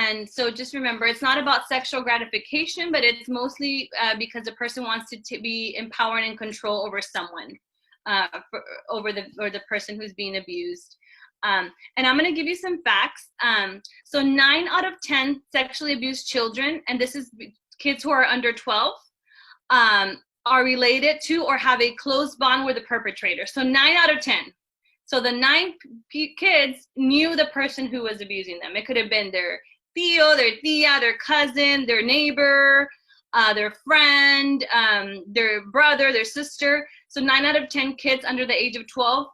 And so just remember, it's not about sexual gratification, but it's mostly because the person wants to be empowered and control over someone, over the person who's being abused. And I'm going to give you some facts. So 9 out of 10 sexually abused children, and this is kids who are under 12, are related to or have a close bond with the perpetrator. So 9 out of 10. So the 9 kids knew the person who was abusing them. It could have been their tío, their tía, their cousin, their neighbor, their friend, their brother, their sister. So 9 out of 10 kids under the age of 12,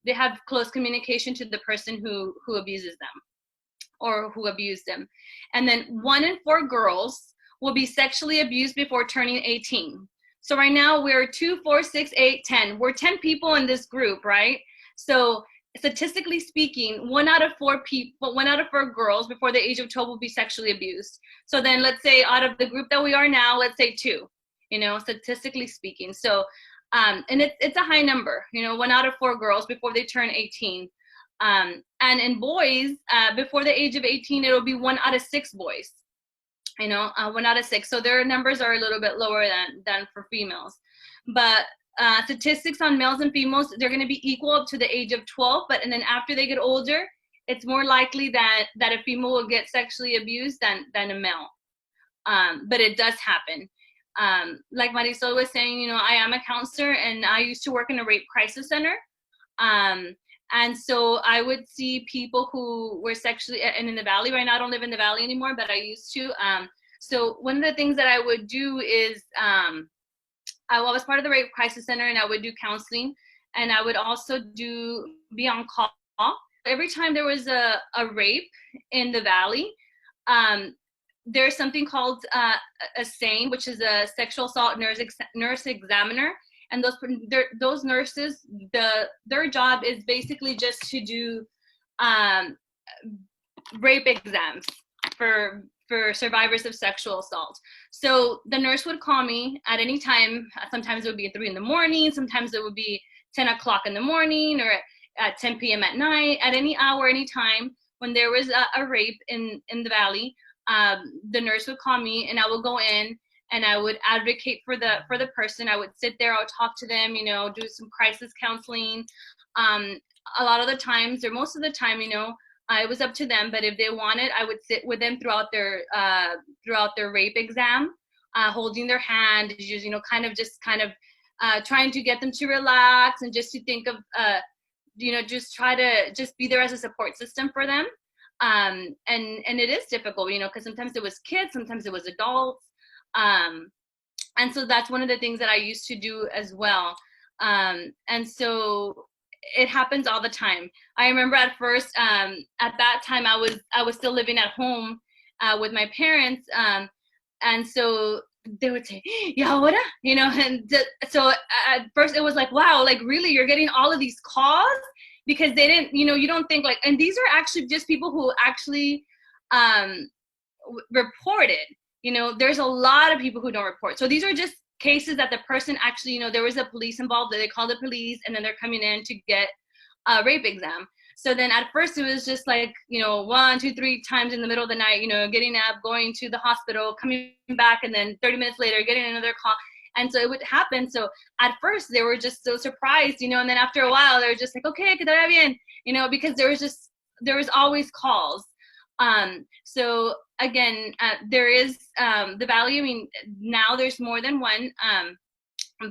they have close communication to the person who abuses them or who abused them. And then 1 in 4 girls will be sexually abused before turning 18. So right now we're 2, 4, 6, 8, 10. We're 10 people in this group, right? So statistically speaking, 1 out of 4 people, 1 out of 4 girls before the age of 12 will be sexually abused. So then let's say out of the group that we are now, let's say 2, statistically speaking. So, and it's a high number, 1 out of 4 girls before they turn 18. And in boys, before the age of 18, it'll be 1 out of 6 boys, 1 out of 6. So their numbers are a little bit lower than for females. But statistics on males and females, they're going to be equal up to the age of 12, and then after they get older, it's more likely that a female will get sexually abused than a male. But it does happen. Like Marisol was saying, I am a counselor, and I used to work in a rape crisis center. And so I would see people who were sexually, and in the Valley, right now I don't live in the Valley anymore, but I used to. So one of the things that I would do is, I was part of the rape crisis center, and I would do counseling, and I would also be on call. Every time there was a rape in the Valley, there's something called a SANE, which is a sexual assault nurse examiner. And those nurses, their job is basically just to do rape exams for survivors of sexual assault. So the nurse would call me at any time. Sometimes it would be at 3 a.m, sometimes it would be 10 o'clock in the morning, or at 10 p.m. at night, at any hour, any time when there was a rape in the Valley. The nurse would call me, and I would go in, and I would advocate for the person. I would sit there, I would talk to them, do some crisis counseling. A lot of the times, or most of the time, it was up to them, but if they wanted, I would sit with them throughout their rape exam, holding their hand, kind of trying to get them to relax, and just to think of, just try to just be there as a support system for them. And it is difficult, because sometimes it was kids, sometimes it was adults. And so that's one of the things that I used to do as well. And so it happens all the time. I remember at first, at that time I was still living at home, with my parents. And so they would say, "Yeah, what?" So at first it was like, wow, like really, you're getting all of these calls? Because they didn't, you don't think like, and these are actually just people who actually, reported. There's a lot of people who don't report. So these are just cases that the person actually, there was a police involved, that they called the police, and then they're coming in to get a rape exam. So then at first it was just like, 1, 2, 3 times in the middle of the night, getting up, going to the hospital, coming back, and then 30 minutes later getting another call. And so it would happen. So at first they were just so surprised, and then after a while they were just like, okay, que te vaya bien, because there was always calls. So again, there is the Valley. I mean, now there's more than one,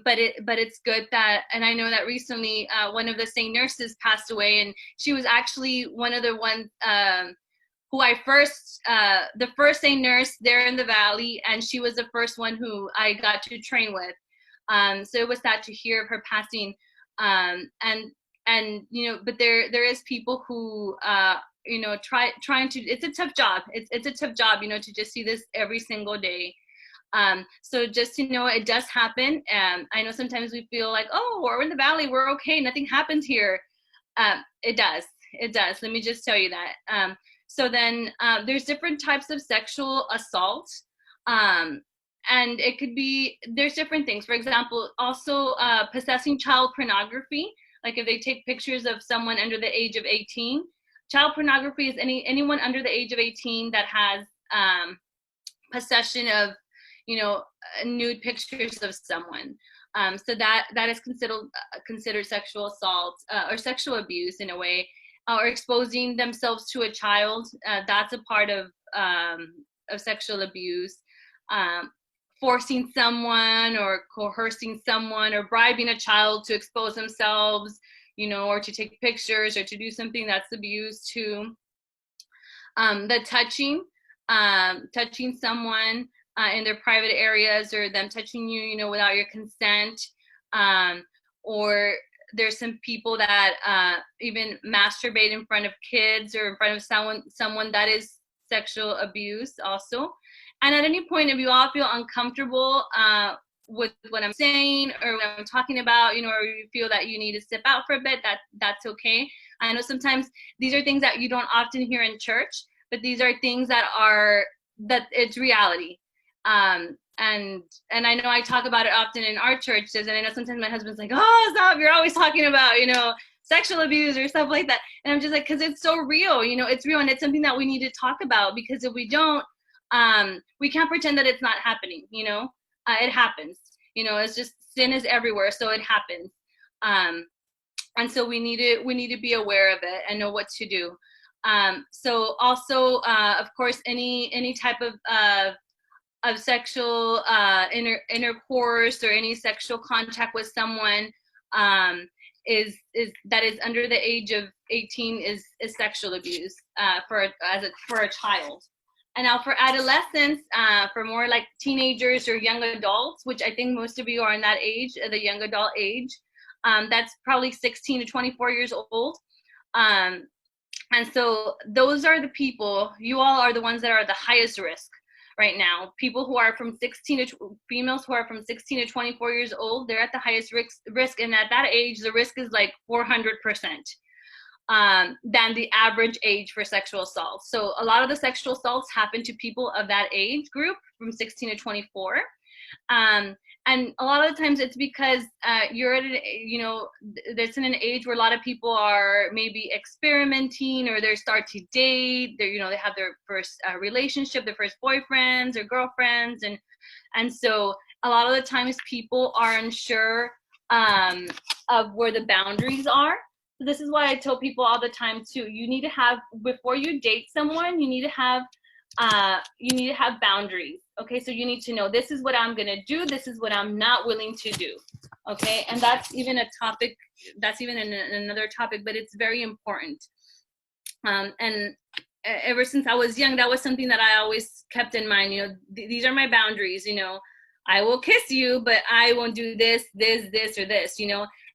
but it's good that, and I know that recently one of the SANE nurses passed away, and she was actually one of the ones who the first SANE nurse there in the Valley, and she was the first one who I got to train with. So it was sad to hear of her passing. And but there is people who trying to, it's a tough job. It's a tough job, to just see this every single day. So just to know, it does happen. I know sometimes we feel like, oh, we're in the Valley, we're okay, nothing happens here. It does. Let me just tell you that. So then there's different types of sexual assault. And it could be, there's different things. For example, also possessing child pornography. Like if they take pictures of someone under the age of 18, child pornography is anyone under the age of 18 that has possession of, nude pictures of someone. So that is considered sexual assault or sexual abuse in a way, or exposing themselves to a child. That's a part of sexual abuse. Forcing someone or coercing someone or bribing a child to expose themselves, or to take pictures or to do something, that's abuse too. The touching someone in their private areas, or them touching you, without your consent. Or there's some people that even masturbate in front of kids or in front of someone that is sexual abuse also. And at any point, if you all feel uncomfortable with what I'm saying or what I'm talking about, or you feel that you need to step out for a bit, that's okay. I know sometimes these are things that you don't often hear in church, but these are things that it's reality. And I know I talk about it often in our churches, and I know sometimes my husband's like, oh, stop, you're always talking about, sexual abuse or stuff like that. And I'm just like, because it's so real, it's real, and it's something that we need to talk about, because if we don't, we can't pretend that it's not happening. It happens. It's just, sin is everywhere, so it happens. And so we need to be aware of it and know what to do. So also, of course, any type of sexual intercourse or any sexual contact with someone is under the age of 18 is sexual abuse for a child. And now for adolescents, for more like teenagers or young adults, which I think most of you are in that age, the young adult age, that's probably 16 to 24 years old. And so those are the people, you all are the ones that are the highest risk right now. People who are females who are from 16 to 24 years old, they're at the highest risk. And at that age, the risk is like 400%. Than the average age for sexual assault. So a lot of the sexual assaults happen to people of that age group from 16 to 24. And a lot of the times it's because you're at that's in an age where a lot of people are maybe experimenting, or they start to date, they have their first relationship, their first boyfriends or girlfriends. And so a lot of the times people are unsure of where the boundaries are. This is why I tell people all the time too, you need to have, before you date someone, you need to have boundaries. Okay, so you need to know, this is what I'm gonna do, this is what I'm not willing to do. Okay, and that's even a topic, that's even another topic, but it's very important. And ever since I was young, that was something that I always kept in mind. These are my boundaries. I will kiss you, but I won't do this, or this.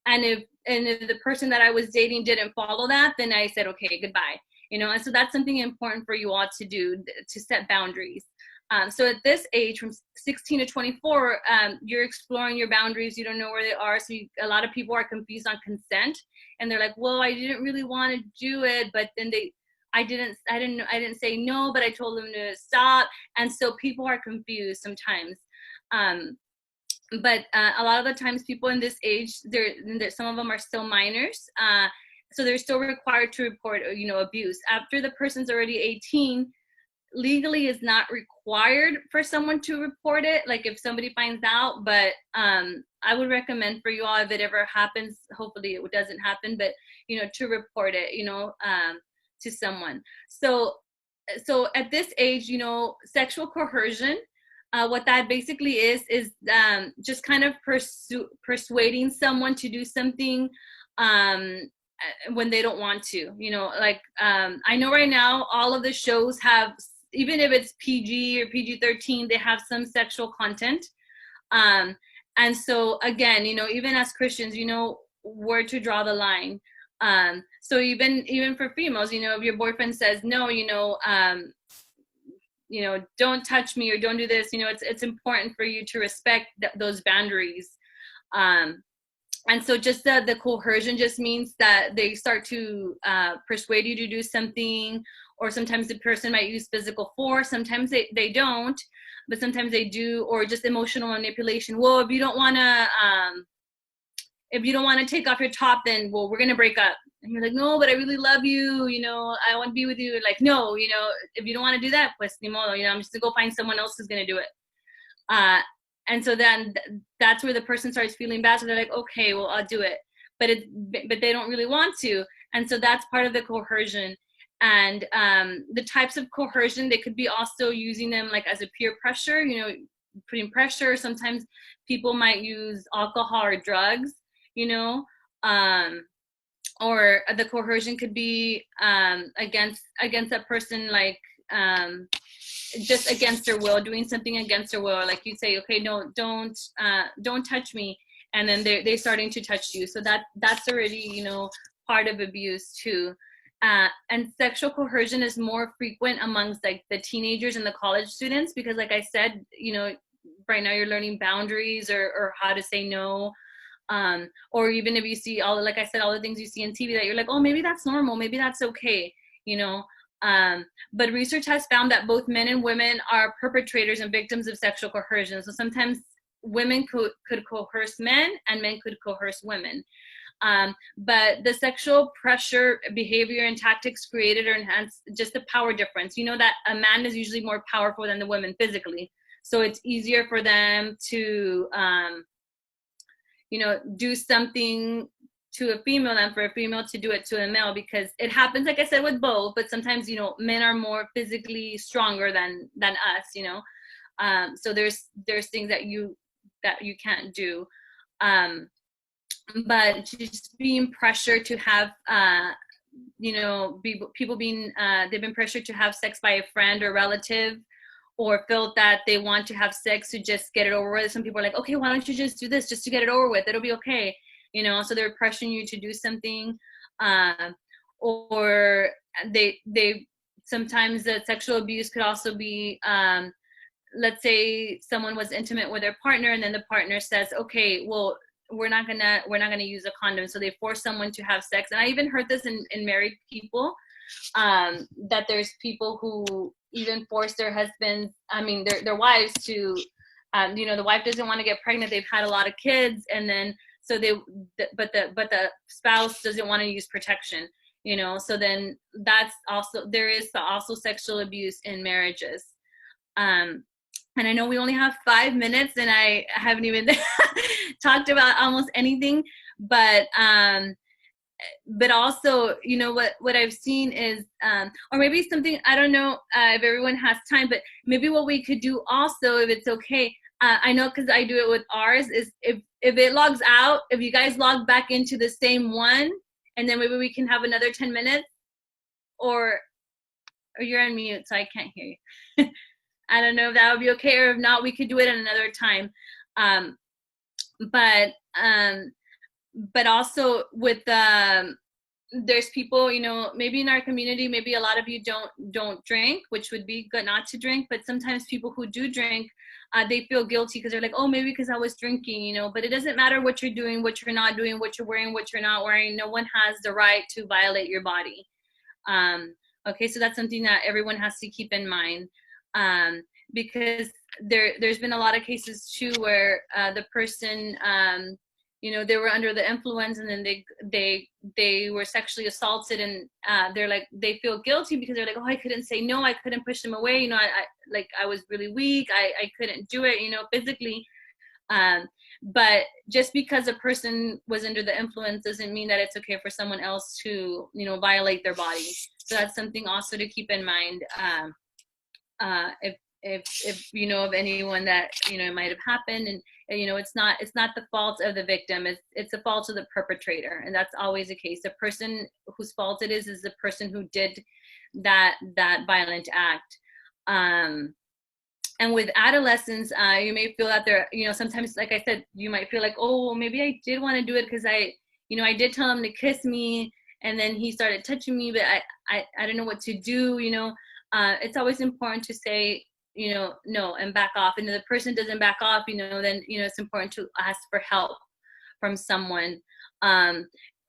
And if the person that I was dating didn't follow that, then I said, okay, goodbye. And so that's something important for you all to do, to set boundaries. So at this age, from 16 to 24, you're exploring your boundaries. You don't know where they are. So a lot of people are confused on consent, and they're like, well, I didn't really want to do it, but then I didn't say no, but I told them to stop. And so people are confused sometimes. But a lot of the times people in this age, some of them are still minors. So they're still required to report, abuse. After the person's already 18, legally is not required for someone to report it, like if somebody finds out. But I would recommend for you all, if it ever happens, hopefully it doesn't happen, but, to report it, to someone. So at this age, sexual coercion, what that basically is just kind of persuading someone to do something when they don't want to. I know right now all of the shows have, even if it's PG or PG-13, they have some sexual content. And so again, even as Christians, where to draw the line. So even for females, if your boyfriend says no, don't touch me or don't do this, it's important for you to respect those boundaries. And so just the coercion just means that they start to persuade you to do something, or sometimes the person might use physical force. Sometimes they don't, but sometimes they do, or just emotional manipulation. Well, if you don't want to, if you don't want to take off your top, then, well, we're going to break up. And you're like, no, but I really love you. You know, I want to be with you. Like, no, you know, if you don't want to do that, pues ni modo, you know, I'm just going to go find someone else who's going to do it. And so then that's where the person starts feeling bad. So they're like, okay, well, I'll do it. But they don't really want to. And so that's part of the coercion. And the types of coercion, they could be also using them like as a peer pressure, you know, putting pressure. Sometimes people might use alcohol or drugs, you know, or the coercion could be against that person, like just against their will, doing something against their will. Like you say, okay, no, don't touch me, and then they're starting to touch you. So that's already, you know, part of abuse too. And sexual coercion is more frequent amongst like the teenagers and the college students, because like I said, you know, right now you're learning boundaries or how to say no. Or even if you see all, like I said, all the things you see in TV that you're like, oh, maybe that's normal, maybe that's okay, you know. But research has found that both men and women are perpetrators and victims of sexual coercion. So sometimes women could coerce men and men could coerce women. But the sexual pressure, behavior, and tactics created or enhanced just the power difference. You know that a man is usually more powerful than the woman physically. So it's easier for them to, you know, do something to a female than for a female to do it to a male, because it happens, like I said, with both, but sometimes, you know, men are more physically stronger than us, you know. So there's things that you can't do. But just being pressured to have, you know, people being, they've been pressured to have sex by a friend or relative, or felt that they want to have sex to just get it over with. Some people are like, okay, why don't you just do this just to get it over with? It'll be okay. You know, so they're pressuring you to do something. Or they sometimes the sexual abuse could also be, let's say someone was intimate with their partner and then the partner says, okay, well, we're not gonna use a condom. So they force someone to have sex. And I even heard this in married people, that there's people who even force their husbands, I mean, their wives to, you know, the wife doesn't want to get pregnant. They've had a lot of kids. And then, so but the spouse doesn't want to use protection, you know? So then that's also, there is also sexual abuse in marriages. And I know we only have 5 minutes and I haven't even talked about almost anything, but also, you know, what I've seen is, or maybe something, I don't know if everyone has time, but maybe what we could do also, if it's okay, I know because I do it with ours, is if it logs out, if you guys log back into the same one, and then maybe we can have another 10 minutes, or you're on mute, so I can't hear you. I don't know if that would be okay, or if not, we could do it at another time. But also with, there's people, you know, maybe in our community, maybe a lot of you don't drink, which would be good not to drink, but sometimes people who do drink, they feel guilty because they're like, oh, maybe because I was drinking, you know. But it doesn't matter what you're doing, what you're not doing, what you're wearing, what you're not wearing. No one has the right to violate your body. Okay, so that's something that everyone has to keep in mind, because there's been a lot of cases too where the person, you know, they were under the influence, and then they were sexually assaulted, and they're like, they feel guilty because they're like, oh, I couldn't say no, I couldn't push them away, you know, I was really weak, I couldn't do it, you know, physically. But just because a person was under the influence doesn't mean that it's okay for someone else to, you know, violate their body. So that's something also to keep in mind. If you know of anyone that, you know, it might have happened, and you know, it's not the fault of the victim, it's the fault of the perpetrator, and that's always the case. The person whose fault it is the person who did that violent act. And with adolescents, you may feel that they're, you know, sometimes, like I said, you might feel like, oh, well, maybe I did want to do it because I did tell him to kiss me, and then he started touching me, but I don't know what to do, you know. It's always important to say, you know, no, and back off. And if the person doesn't back off, you know, then, you know, it's important to ask for help from someone. And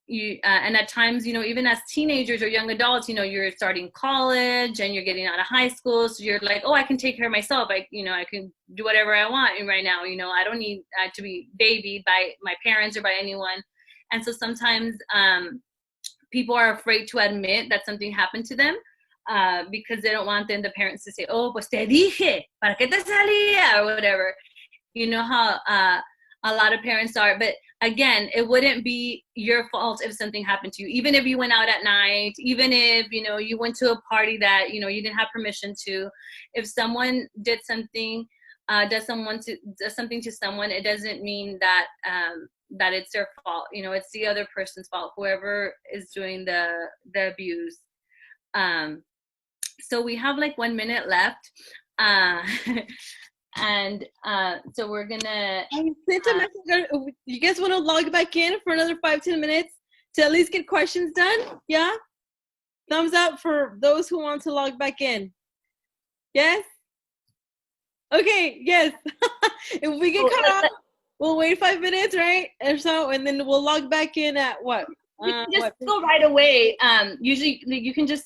at times, you know, even as teenagers or young adults, you know, you're starting college and you're getting out of high school. So you're like, oh, I can take care of myself. I can do whatever I want right now. You know, I don't need to be babied by my parents or by anyone. And so sometimes people are afraid to admit that something happened to them because they don't want then the parents to say, oh, pues te dije, ¿para qué te salía? Or whatever. You know how a lot of parents are. But again, it wouldn't be your fault if something happened to you. Even if you went out at night, even if, you know, you went to a party that, you know, you didn't have permission to. If someone did something, does something to someone, it doesn't mean that that it's their fault. You know, it's the other person's fault, whoever is doing the abuse. So we have like 1 minute left. And so we're gonna you guys want to log back in for another 5-10 minutes to at least get questions done? Yeah, thumbs up for those who want to log back in. Yes, okay, yes. If we get cut off, we'll wait 5 minutes, right, or so, and then we'll log back in at what? You can just go right away. Usually you can just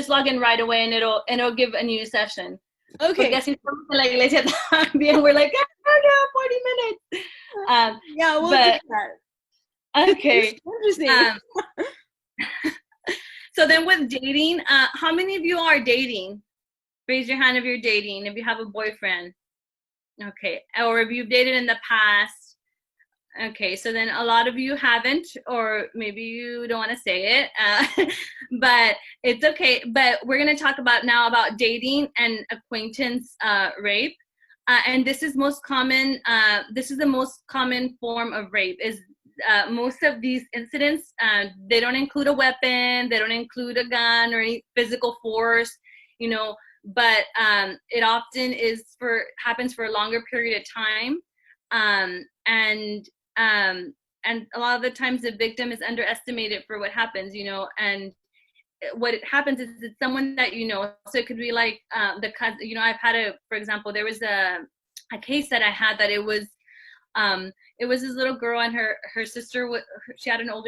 log in right away, and it'll give a new session. Okay. La iglesia también. We're like, oh no, 40 minutes. Yeah, we'll do that. Okay. Interesting. So then with dating, how many of you are dating? Raise your hand if you're dating, if you have a boyfriend. Okay. Or if you've dated in the past. Okay, so then a lot of you haven't, or maybe you don't want to say it, but it's okay. But we're going to talk about dating and acquaintance rape. And this is most common. This is the most common form of rape. Is most of these incidents, they don't include a weapon, they don't include a gun or any physical force, you know, but it often happens for a longer period of time. And a lot of the times the victim is underestimated for what happens, you know, and what happens is it's someone that you know. So it could be like the cousin, you know, for example, there was a case that I had that it was this little girl and her sister, she had an older